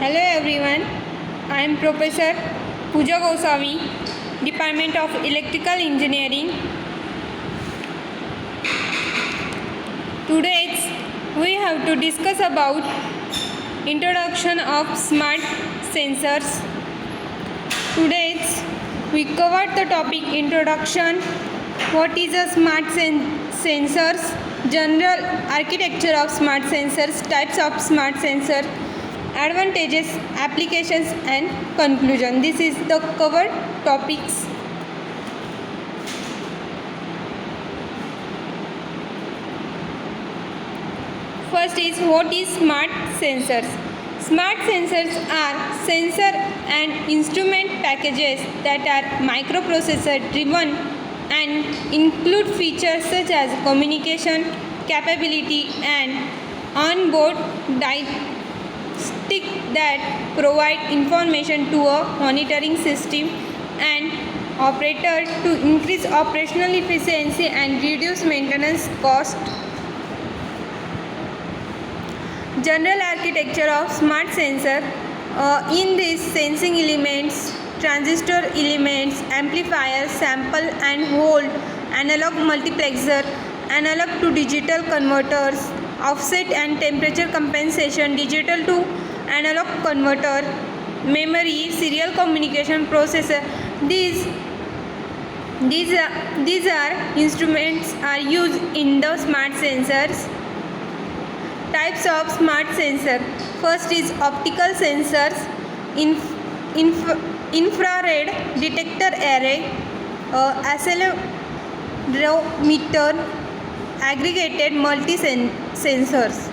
Hello everyone, I am Professor Pooja Gosavi, Department of Electrical Engineering. Today we have to discuss about introduction of smart sensors. Today we covered the topic introduction, what is a smart sensors, general architecture of smart sensors, types of smart sensor, advantages, applications and conclusion. This is the covered topics. First is what is smart sensors. Smart sensors are sensor and instrument packages that are microprocessor driven and include features such as communication capability and onboard diagnostic that provide information to a monitoring system and operator to increase operational efficiency and reduce maintenance cost. General architecture of smart sensor. In this, sensing elements, transistor elements, amplifier, sample and hold, analog multiplexer, analog to digital converters, offset and temperature compensation, digital to analog converter, memory, serial communication processor. These are instruments are used in the smart sensors. Types of smart sensor. First is optical sensors, infrared detector array, accelerometer, aggregated multi-sensors.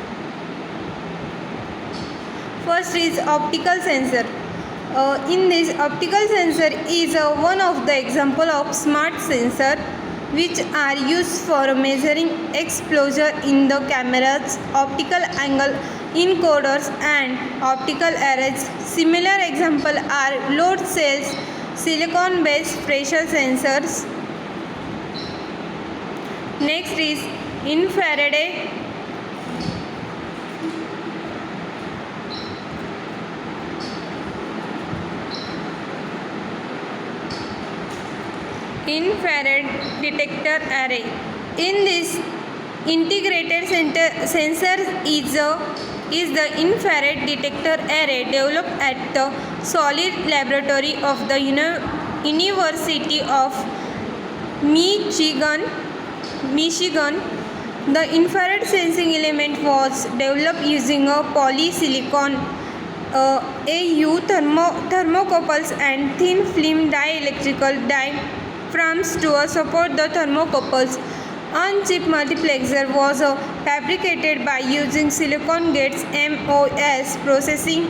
First is optical sensor. In this, optical sensor is one of the example of smart sensor which are used for measuring exposure in the cameras, optical angle encoders and optical arrays. Similar example are load cells, silicon based pressure sensors. Next is infrared detector array. In this, integrated sensor is the infrared detector array developed at the Solid Laboratory of the University of Michigan. The infrared sensing element was developed using a polysilicon AU thermocouples and thin film dielectrical diaphragms to support the thermocouples. On-chip multiplexer was fabricated by using silicon gates MOS processing.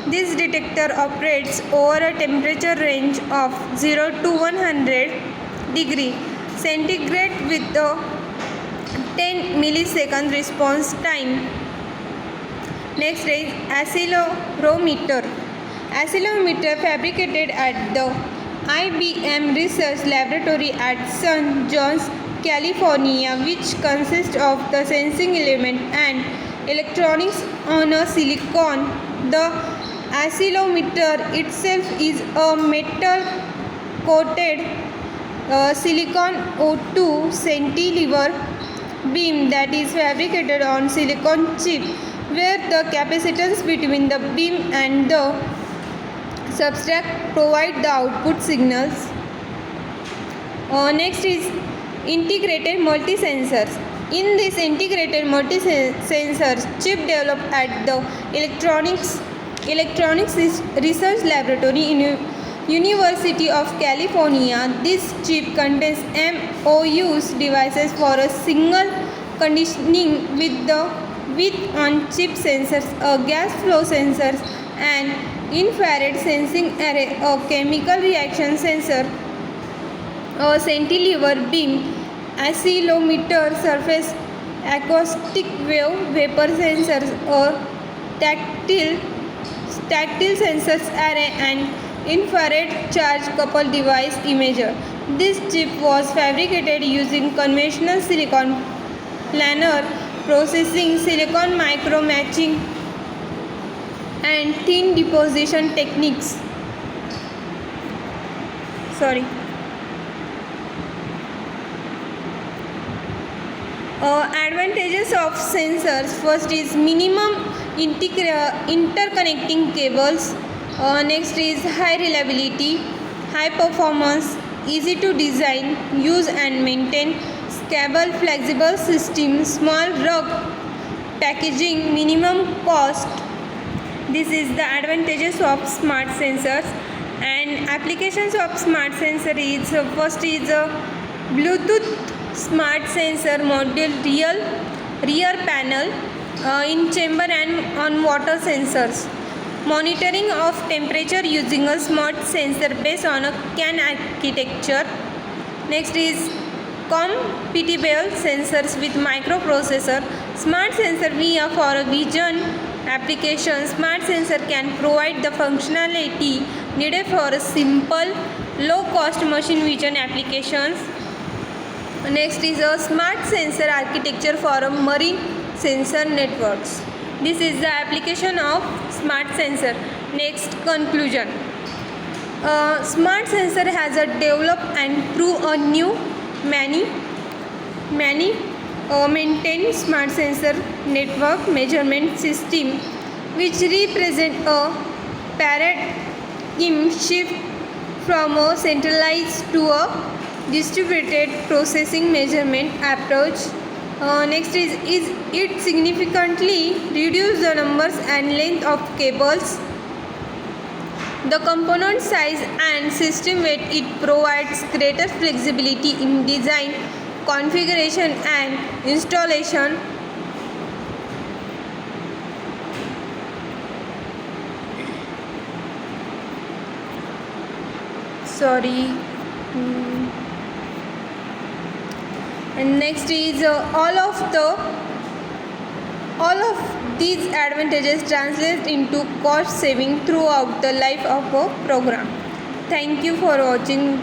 This detector operates over a temperature range of 0 to 100 degree centigrade with a 10 millisecond response time. Next is accelerometer. Accelerometer fabricated at the IBM Research Laboratory at San Jose, California, which consists of the sensing element and electronics on a silicon. The accelerometer itself is a metal coated silicon O2 cantilever beam that is fabricated on silicon chip, where the capacitance between the beam and the substrate provide the output signals. Next is integrated multi-sensors. In this integrated multi-sensors chip developed at the Electronics Research Laboratory in University of California, this chip contains MOUs devices for a single conditioning with on-chip sensors, a gas flow sensor, and infrared sensing array, a chemical reaction sensor, a cantilever beam, accelerometer, surface acoustic wave vapor sensors, a tactile sensors array, and infrared charge coupled device imager. This chip was fabricated using conventional silicon planar processing, silicon micro matching and thin deposition techniques. Advantages of sensors. First is minimum interconnecting cables. Next is high reliability, high performance, easy to design, use and maintain, scalable flexible system, small rugged packaging, minimum cost. This is the advantages of smart sensors. And applications of smart sensor is first is Bluetooth smart sensor module, rear panel, in chamber and on water sensors. Monitoring of temperature using a smart sensor based on a CAN architecture. Next is compatible sensors with microprocessor. Smart sensor via for a vision application. Smart sensor can provide the functionality needed for a simple low cost machine vision applications. Next is a smart sensor architecture for a marine sensor networks. This is the application of smart sensor. Next, conclusion. Smart sensor has a developed and through a new many maintained smart sensor network measurement system, which represent a paradigm shift from a centralized to a distributed processing measurement approach. Next is it significantly reduce the numbers and length of cables, the component size and system weight. It provides greater flexibility in design, configuration and installation. And next is all of these advantages translate into cost saving throughout the life of a program. Thank you for watching.